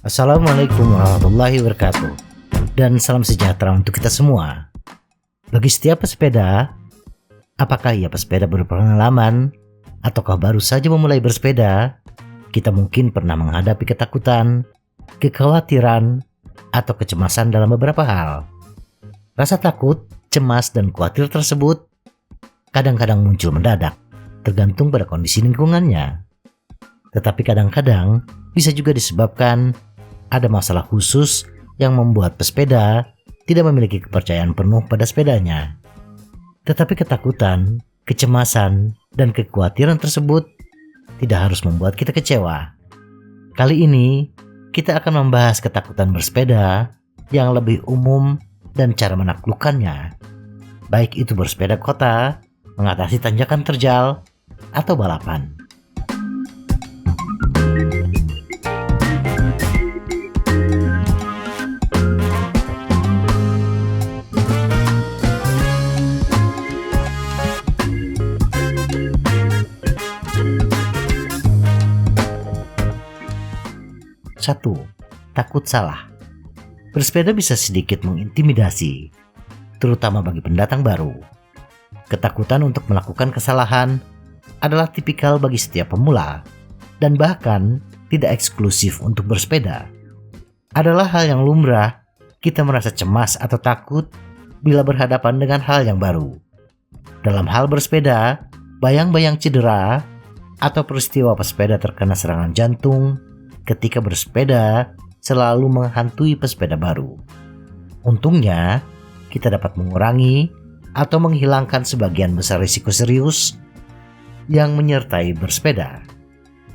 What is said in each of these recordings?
Assalamualaikum warahmatullahi wabarakatuh, dan salam sejahtera untuk kita semua. Bagi setiap pesepeda, apakah ia pesepeda berpengalaman ataukah baru saja memulai bersepeda, kita mungkin pernah menghadapi ketakutan, kekhawatiran, atau kecemasan dalam beberapa hal. Rasa takut, cemas, dan khawatir tersebut kadang-kadang muncul mendadak, tergantung pada kondisi lingkungannya. Tetapi kadang-kadang bisa juga disebabkan ada masalah khusus yang membuat pesepeda tidak memiliki kepercayaan penuh pada sepedanya. Tetapi ketakutan, kecemasan, dan kekhawatiran tersebut tidak harus membuat kita kecewa. Kali ini kita akan membahas ketakutan bersepeda yang lebih umum dan cara menaklukkannya, baik itu bersepeda kota, mengatasi tanjakan terjal, atau balapan. Satu, takut salah. Bersepeda bisa sedikit mengintimidasi, terutama bagi pendatang baru. Ketakutan untuk melakukan kesalahan adalah tipikal bagi setiap pemula, dan bahkan tidak eksklusif untuk bersepeda. Adalah hal yang lumrah kita merasa cemas atau takut bila berhadapan dengan hal yang baru. Dalam hal bersepeda, bayang-bayang cedera atau peristiwa pesepeda terkena serangan jantung ketika bersepeda selalu menghantui pesepeda baru. Untungnya, kita dapat mengurangi atau menghilangkan sebagian besar risiko serius yang menyertai bersepeda.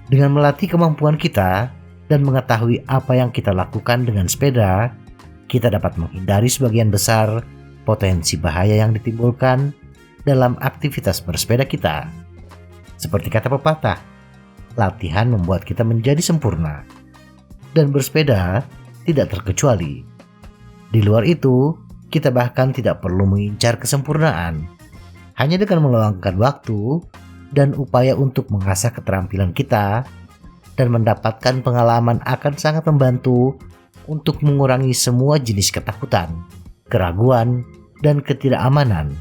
Dengan melatih kemampuan kita dan mengetahui apa yang kita lakukan dengan sepeda, kita dapat menghindari sebagian besar potensi bahaya yang ditimbulkan dalam aktivitas bersepeda kita. Seperti kata pepatah, latihan membuat kita menjadi sempurna, dan bersepeda tidak terkecuali. Di luar itu, kita bahkan tidak perlu mengincar kesempurnaan. Hanya dengan meluangkan waktu dan upaya untuk mengasah keterampilan kita dan mendapatkan pengalaman akan sangat membantu untuk mengurangi semua jenis ketakutan, keraguan, dan ketidakamanan.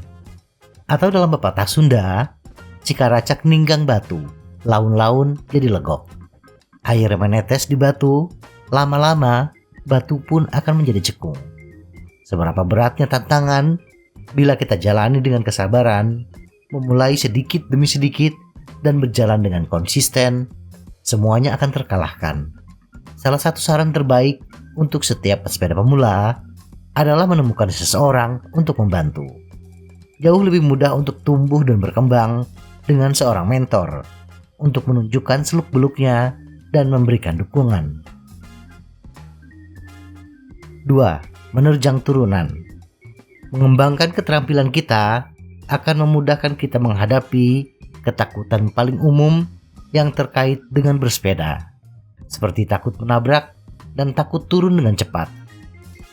Atau dalam pepatah Sunda, jika racak ninggang batu, laun-laun jadi legok. Air menetes di batu, lama-lama batu pun akan menjadi cekung. Seberapa beratnya tantangan, bila kita jalani dengan kesabaran, memulai sedikit demi sedikit, dan berjalan dengan konsisten, semuanya akan terkalahkan. Salah satu saran terbaik untuk setiap pesepeda pemula adalah menemukan seseorang untuk membantu. Jauh lebih mudah untuk tumbuh dan berkembang dengan seorang mentor, untuk menunjukkan seluk-beluknya dan memberikan dukungan. 2. Menerjang turunan. Mengembangkan keterampilan kita akan memudahkan kita menghadapi ketakutan paling umum yang terkait dengan bersepeda, seperti takut menabrak dan takut turun dengan cepat.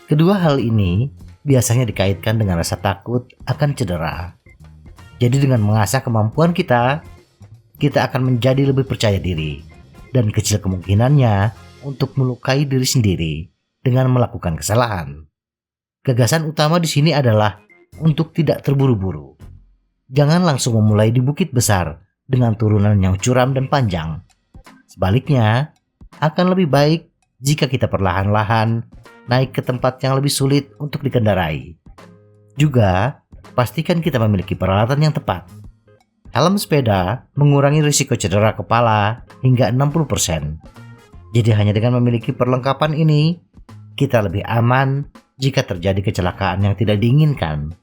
Kedua hal ini biasanya dikaitkan dengan rasa takut akan cedera. Jadi dengan mengasah kemampuan kita akan menjadi lebih percaya diri, dan kecil kemungkinannya untuk melukai diri sendiri dengan melakukan kesalahan. Gagasan utama di sini adalah untuk tidak terburu-buru. Jangan langsung memulai di bukit besar dengan turunan yang curam dan panjang. Sebaliknya, akan lebih baik jika kita perlahan-lahan naik ke tempat yang lebih sulit untuk dikendarai. Juga, pastikan kita memiliki peralatan yang tepat. Helm sepeda mengurangi risiko cedera kepala hingga 60%. Jadi hanya dengan memiliki perlengkapan ini, kita lebih aman jika terjadi kecelakaan yang tidak diinginkan.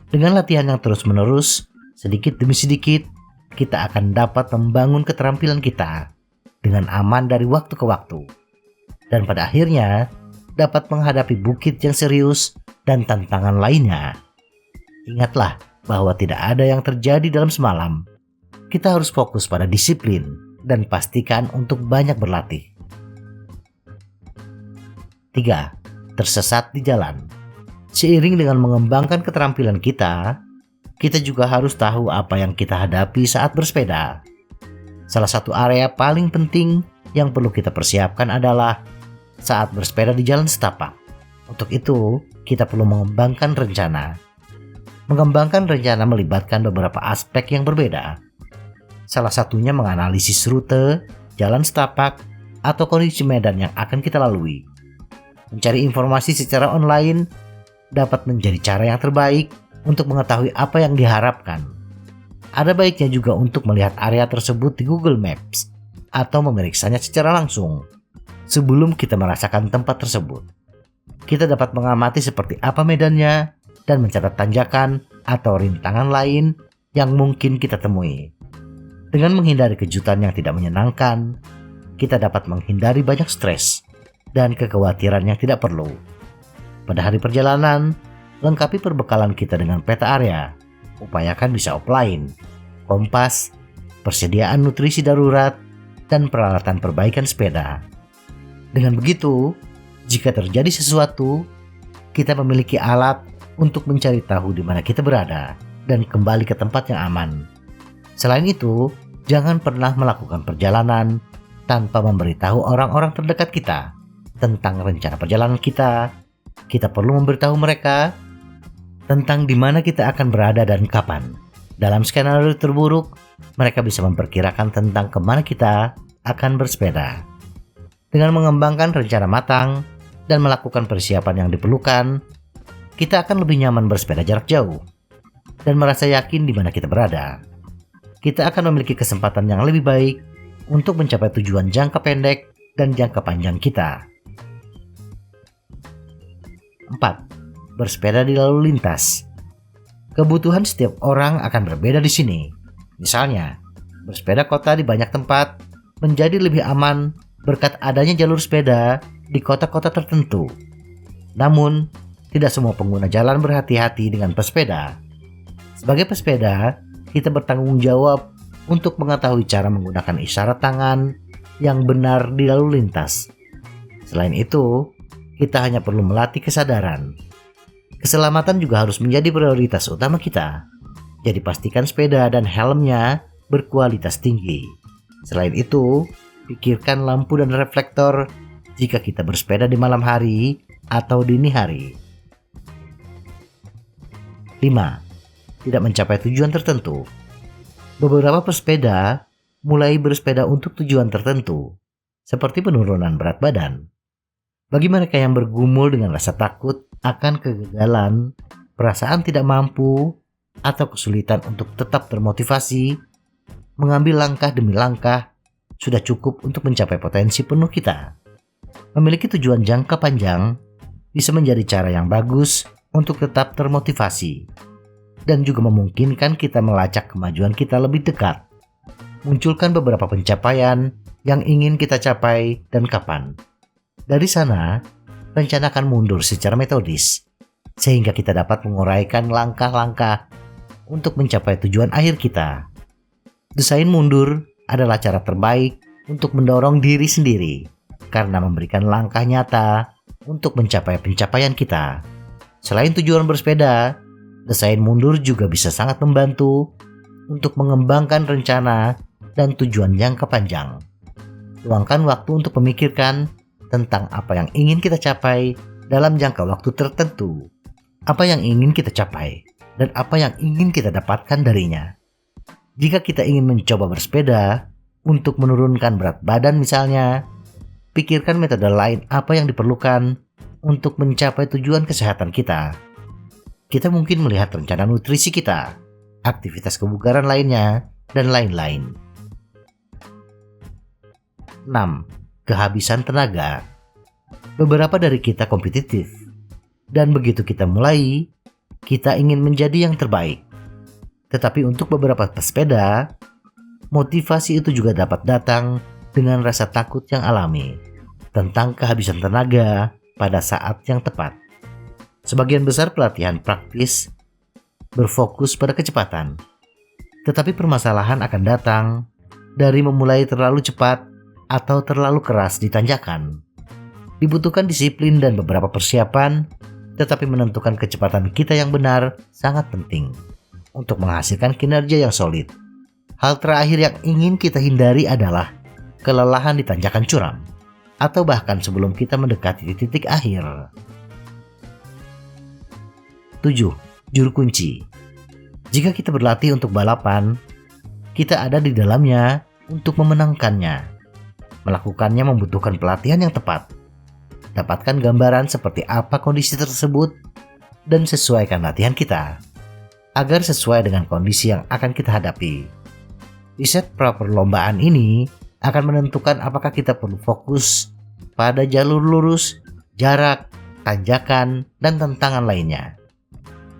Dengan latihan yang terus-menerus, sedikit demi sedikit, kita akan dapat membangun keterampilan kita dengan aman dari waktu ke waktu. Dan pada akhirnya, dapat menghadapi bukit yang serius dan tantangan lainnya. Ingatlah bahwa tidak ada yang terjadi dalam semalam. Kita harus fokus pada disiplin dan pastikan untuk banyak berlatih. 3. Tersesat di jalan. Seiring dengan mengembangkan keterampilan kita, kita juga harus tahu apa yang kita hadapi saat bersepeda. Salah satu area paling penting yang perlu kita persiapkan adalah saat bersepeda di jalan setapak. Untuk itu, kita perlu mengembangkan rencana. Mengembangkan rencana melibatkan beberapa aspek yang berbeda. Salah satunya menganalisis rute, jalan setapak, atau kondisi medan yang akan kita lalui. Mencari informasi secara online dapat menjadi cara yang terbaik untuk mengetahui apa yang diharapkan. Ada baiknya juga untuk melihat area tersebut di Google Maps atau memeriksanya secara langsung sebelum kita merasakan tempat tersebut. Kita dapat mengamati seperti apa medannya dan mencatat tanjakan atau rintangan lain yang mungkin kita temui. Dengan menghindari kejutan yang tidak menyenangkan, kita dapat menghindari banyak stres dan kekhawatiran yang tidak perlu. Pada hari perjalanan, lengkapi perbekalan kita dengan peta area. Upayakan bisa offline, kompas, persediaan nutrisi darurat, dan peralatan perbaikan sepeda. Dengan begitu, jika terjadi sesuatu, kita memiliki alat untuk mencari tahu di mana kita berada dan kembali ke tempat yang aman. Selain itu, jangan pernah melakukan perjalanan tanpa memberitahu orang-orang terdekat kita tentang rencana perjalanan kita. Kita perlu memberitahu mereka tentang di mana kita akan berada dan kapan. Dalam skenario terburuk, mereka bisa memperkirakan tentang kemana kita akan bersepeda. Dengan mengembangkan rencana matang dan melakukan persiapan yang diperlukan, kita akan lebih nyaman bersepeda jarak jauh dan merasa yakin di mana kita berada. Kita akan memiliki kesempatan yang lebih baik untuk mencapai tujuan jangka pendek dan jangka panjang kita. 4. Bersepeda di lalu lintas. Kebutuhan setiap orang akan berbeda di sini. Misalnya, bersepeda kota di banyak tempat menjadi lebih aman berkat adanya jalur sepeda di kota-kota tertentu. Namun, tidak semua pengguna jalan berhati-hati dengan pesepeda. Sebagai pesepeda, kita bertanggung jawab untuk mengetahui cara menggunakan isyarat tangan yang benar di lalu lintas. Selain itu, kita hanya perlu melatih kesadaran. Keselamatan juga harus menjadi prioritas utama kita. Jadi pastikan sepeda dan helmnya berkualitas tinggi. Selain itu, pikirkan lampu dan reflektor jika kita bersepeda di malam hari atau dini hari. 5. Tidak mencapai tujuan tertentu. Beberapa pesepeda mulai bersepeda untuk tujuan tertentu, seperti penurunan berat badan. Bagi mereka yang bergumul dengan rasa takut akan kegagalan, perasaan tidak mampu, atau kesulitan untuk tetap termotivasi, mengambil langkah demi langkah sudah cukup untuk mencapai potensi penuh kita. Memiliki tujuan jangka panjang bisa menjadi cara yang bagus untuk tetap termotivasi dan juga memungkinkan kita melacak kemajuan kita lebih dekat. Munculkan beberapa pencapaian yang ingin kita capai dan kapan. Dari sana, rencanakan mundur secara metodis sehingga kita dapat menguraikan langkah-langkah untuk mencapai tujuan akhir kita. Desain mundur adalah cara terbaik untuk mendorong diri sendiri karena memberikan langkah nyata untuk mencapai pencapaian kita. Selain tujuan bersepeda, desain mundur juga bisa sangat membantu untuk mengembangkan rencana dan tujuan jangka panjang. Luangkan waktu untuk memikirkan tentang apa yang ingin kita capai dalam jangka waktu tertentu, apa yang ingin kita capai, dan apa yang ingin kita dapatkan darinya. Jika kita ingin mencoba bersepeda untuk menurunkan berat badan misalnya, pikirkan metode lain apa yang diperlukan untuk mencapai tujuan kesehatan kita. Kita mungkin melihat rencana nutrisi kita, aktivitas kebugaran lainnya, dan lain-lain. 6. Kehabisan tenaga. Beberapa dari kita kompetitif, dan begitu kita mulai, kita ingin menjadi yang terbaik. Tetapi untuk beberapa pesepeda, motivasi itu juga dapat datang dengan rasa takut yang alami tentang kehabisan tenaga pada saat yang tepat. Sebagian besar pelatihan praktis berfokus pada kecepatan, tetapi permasalahan akan datang dari memulai terlalu cepat atau terlalu keras di tanjakan. Dibutuhkan disiplin dan beberapa persiapan, tetapi menentukan kecepatan kita yang benar sangat penting. untuk menghasilkan kinerja yang solid. Hal terakhir yang ingin kita hindari adalah kelelahan di tanjakan curam, atau bahkan sebelum kita mendekati titik akhir. 7. Juru kunci. Jika kita berlatih untuk balapan, kita ada di dalamnya untuk memenangkannya. Melakukannya membutuhkan pelatihan yang tepat. Dapatkan gambaran seperti apa kondisi tersebut dan sesuaikan latihan kita agar sesuai dengan kondisi yang akan kita hadapi. Riset pra-perlombaan ini akan menentukan apakah kita perlu fokus pada jalur lurus, jarak, tanjakan, dan tantangan lainnya.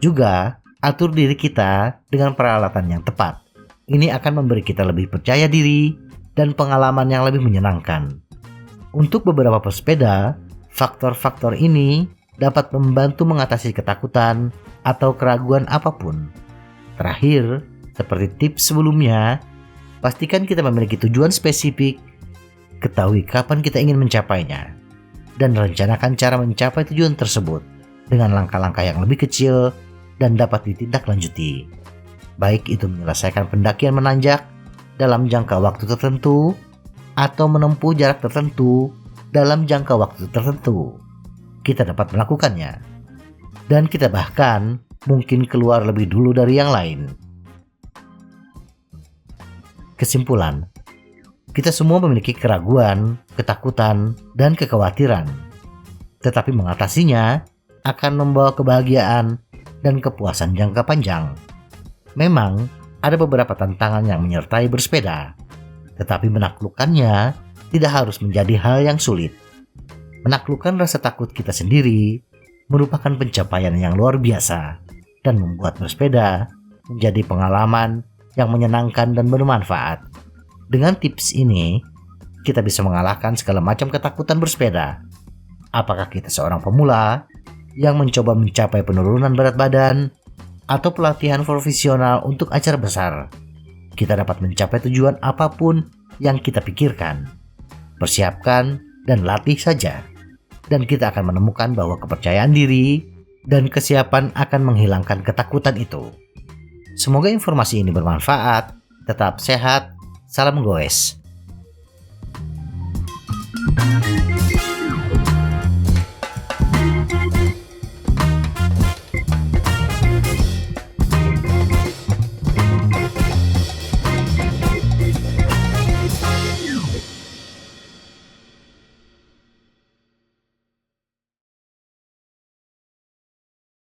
Juga, atur diri kita dengan peralatan yang tepat. Ini akan memberi kita lebih percaya diri dan pengalaman yang lebih menyenangkan. Untuk beberapa pesepeda, faktor-faktor ini dapat membantu mengatasi ketakutan atau keraguan apapun. Terakhir, seperti tips sebelumnya, pastikan kita memiliki tujuan spesifik, ketahui kapan kita ingin mencapainya, dan rencanakan cara mencapai tujuan tersebut dengan langkah-langkah yang lebih kecil dan dapat ditindaklanjuti. Baik itu menyelesaikan pendakian menanjak dalam jangka waktu tertentu atau menempuh jarak tertentu dalam jangka waktu tertentu. Kita dapat melakukannya. Dan kita bahkan mungkin keluar lebih dulu dari yang lain. Kesimpulan, kita semua memiliki keraguan, ketakutan, dan kekhawatiran. Tetapi mengatasinya akan membawa kebahagiaan dan kepuasan jangka panjang. Memang ada beberapa tantangan yang menyertai bersepeda, tetapi menaklukkannya tidak harus menjadi hal yang sulit. Menaklukkan rasa takut kita sendiri merupakan pencapaian yang luar biasa dan membuat bersepeda menjadi pengalaman yang menyenangkan dan bermanfaat. Dengan tips ini, kita bisa mengalahkan segala macam ketakutan bersepeda. Apakah kita seorang pemula yang mencoba mencapai penurunan berat badan atau pelatihan profesional untuk acara besar, kita dapat mencapai tujuan apapun yang kita pikirkan. Persiapkan dan latih saja, dan kita akan menemukan bahwa kepercayaan diri dan kesiapan akan menghilangkan ketakutan itu. Semoga informasi ini bermanfaat. Tetap sehat. Salam goes.